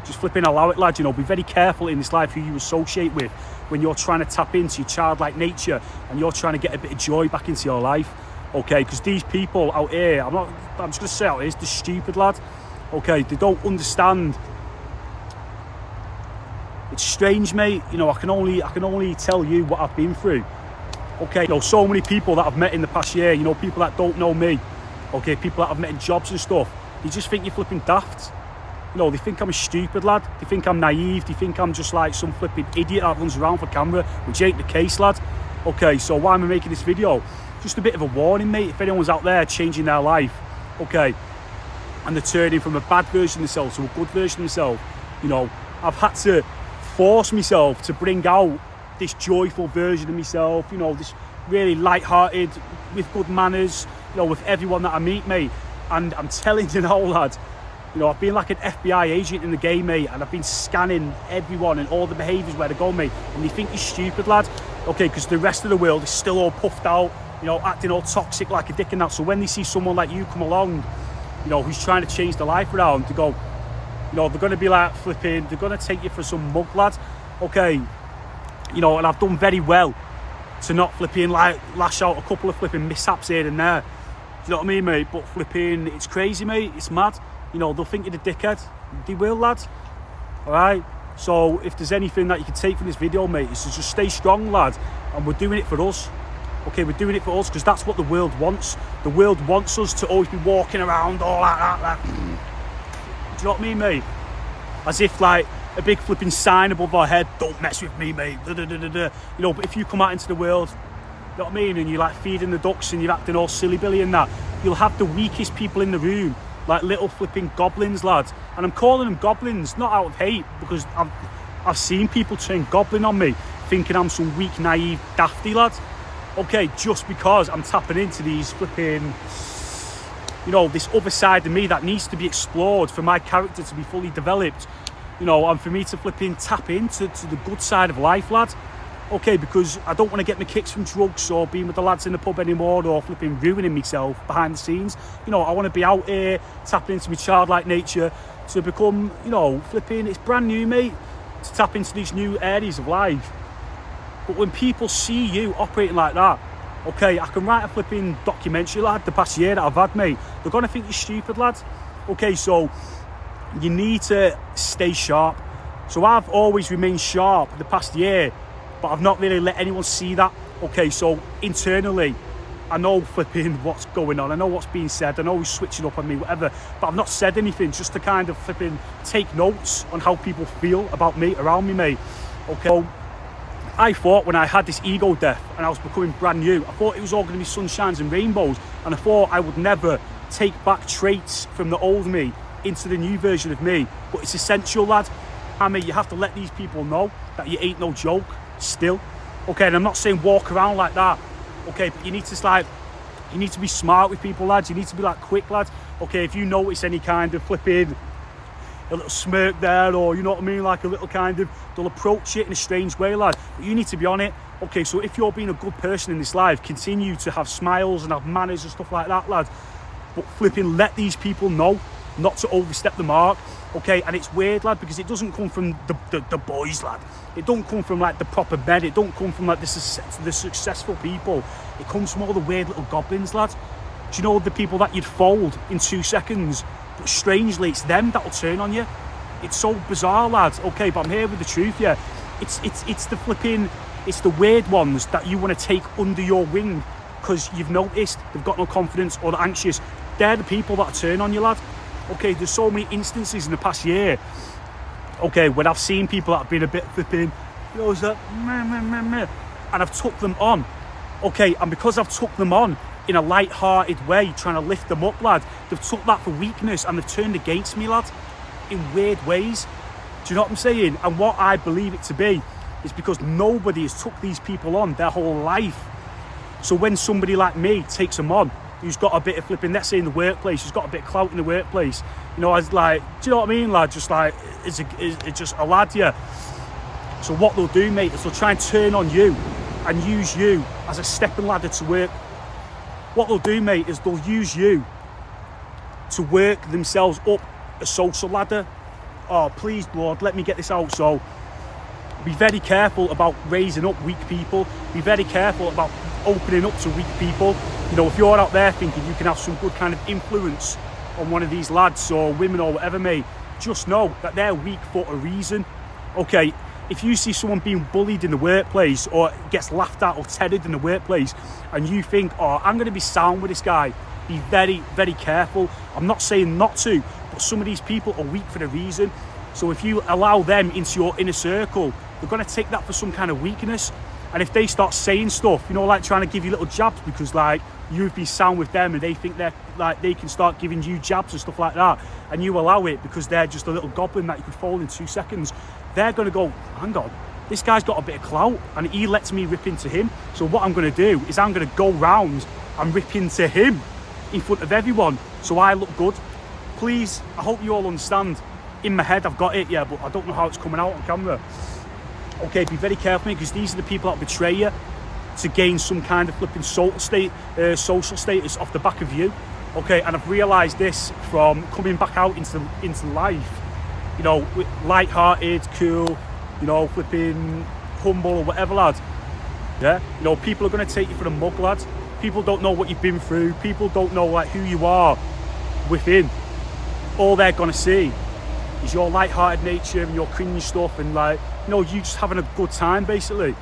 just flipping allow it, lad. You know, be very careful in this life who you associate with when you're trying to tap into your childlike nature and you're trying to get a bit of joy back into your life. Okay, because these people out here, I'm just gonna say out here, they're stupid, lad. Okay, they don't understand. It's strange, mate. You know, I can only tell you what I've been through. Okay, you know, so many people that I've met in the past year, you know, people that don't know me, okay, people that I've met in jobs and stuff, they just think you're flipping daft. You know, they think I'm a stupid lad, they think I'm naive, they think I'm just like some flipping idiot that runs around for camera, which ain't the case, lad. Okay, so why am I making this video? Just a bit of a warning, mate, if anyone's out there changing their life, okay, and they're turning from a bad version of themselves to a good version of themselves, you know, I've had to force myself to bring out this joyful version of myself, you know, this really light-hearted, with good manners, you know, with everyone that I meet, mate. And I'm telling you now, lad, you know, I've been like an FBI agent in the game, mate, and I've been scanning everyone and all the behaviours where they go, mate, and they think you're stupid, lad, okay, because the rest of the world is still all puffed out, you know, acting all toxic like a dick and that. So when they see someone like you come along, you know, who's trying to change their life around, to go, you know, they're going to be like flipping, they're going to take you for some mug, lad, okay, you know, and I've done very well to not flipping like lash out a couple of flipping mishaps here and there. Do you know what I mean, mate? But flipping, it's crazy, mate. It's mad. You know, they'll think you're a dickhead. They will, lad. All right? So if there's anything that you can take from this video, mate, it's to just stay strong, lad. And we're doing it for us. Okay, we're doing it for us because that's what the world wants. The world wants us to always be walking around all like that. Do you know what I mean, mate? As if like a big flipping sign above our head, don't mess with me, mate. You know, but if you come out into the world, you know what I mean, and you're like feeding the ducks and you're acting all silly billy and that, you'll have the weakest people in the room, like little flipping goblins, lads. And I'm calling them goblins, not out of hate, because I've seen people turn goblin on me, thinking I'm some weak, naive, dafty lad. Okay, just because I'm tapping into these flipping, you know, this other side of me that needs to be explored for my character to be fully developed, you know, and for me to flipping tap into the good side of life, lad. Okay, because I don't want to get my kicks from drugs or being with the lads in the pub anymore or flipping ruining myself behind the scenes. You know, I want to be out here tapping into my childlike nature to become, you know, flipping, it's brand new, mate, to tap into these new areas of life. But when people see you operating like that, okay, I can write a flipping documentary, lad, the past year that I've had, mate. They're going to think you're stupid, lad. Okay, so you need to stay sharp. So I've always remained sharp the past year, but I've not really let anyone see that. Okay, so internally, I know flipping what's going on. I know what's being said. I know who's switching up on me, whatever. But I've not said anything just to kind of flipping take notes on how people feel about me, around me, mate. Okay, so I thought when I had this ego death and I was becoming brand new, I thought it was all going to be sunshines and rainbows. And I thought I would never take back traits from the old me into the new version of me. But it's essential, lad. I mean, you have to let these people know that you ain't no joke still. Okay, and I'm not saying walk around like that. Okay, but you need to be smart with people, lads. You need to be like quick, lads. Okay, if you notice any kind of flipping, a little smirk there, or you know what I mean, like a little kind of, they'll approach it in a strange way, lad. But you need to be on it. Okay, so if you're being a good person in this life, continue to have smiles and have manners and stuff like that, lad. But flipping let these people know not to overstep the mark. Okay, and it's weird, lad, because it doesn't come from the boys, lad. It don't come from like the proper men. It don't come from like the successful people. It comes from all the weird little goblins, lad. Do you know the people that you'd fold in 2 seconds? But strangely, it's them that'll turn on you. It's so bizarre, lads. Okay, but I'm here with the truth, yeah. It's the flipping, it's the weird ones that you want to take under your wing because you've noticed they've got no confidence or they're anxious. They're the people that turn on you, lad. Okay, there's so many instances in the past year, okay, when I've seen people that have been a bit flipping, you know, that and I've took them on. Okay, and because I've took them on in a light-hearted way, trying to lift them up, lad, they've took that for weakness and they've turned against me, lad, in weird ways. Do you know what I'm saying? And what I believe it to be is because nobody has took these people on their whole life. So when somebody like me takes them on, who's got a bit of flipping, let's say in the workplace, who's got a bit of clout in the workplace, you know, as like, do you know what I mean, lad? Just like, it's just a lad, yeah. So what they'll do, mate, is they'll try and turn on you and use you as a stepping ladder to work. What they'll do, mate, is they'll use you to work themselves up a social ladder. oh, please, Lord, let me get this out. So be very careful about raising up weak people. Be very careful about opening up to weak people. You know, if you're out there thinking you can have some good kind of influence on one of these lads or women or whatever, mate, just know that they're weak for a reason. Okay, if you see someone being bullied in the workplace or gets laughed at or tethered in the workplace and you think, oh, I'm going to be sound with this guy, be very, very careful. I'm not saying not to, but some of these people are weak for a reason. So if you allow them into your inner circle, they're going to take that for some kind of weakness. And if they start saying stuff, you know, like trying to give you little jabs because like you've been sound with them and they think they're like they can start giving you jabs and stuff like that, and you allow it because they're just a little goblin that you could fall in 2 seconds, they're going to go, hang on, this guy's got a bit of clout and he lets me rip into him. So what I'm going to do is I'm going to go round and rip into him in front of everyone so I look good. Please, I hope you all understand. In my head I've got it, yeah, but I don't know how it's coming out on camera. Okay, be very careful because these are the people that betray you to gain some kind of flipping social status off the back of you. Okay, and I've realised this from coming back out into life, you know, light-hearted, cool, you know, flipping humble or whatever, lad. Yeah, you know, people are going to take you for a mug, lad. People don't know what you've been through. People don't know like who you are within. All they're going to see is your light-hearted nature and your cringe stuff and like, you know, you just having a good time basically.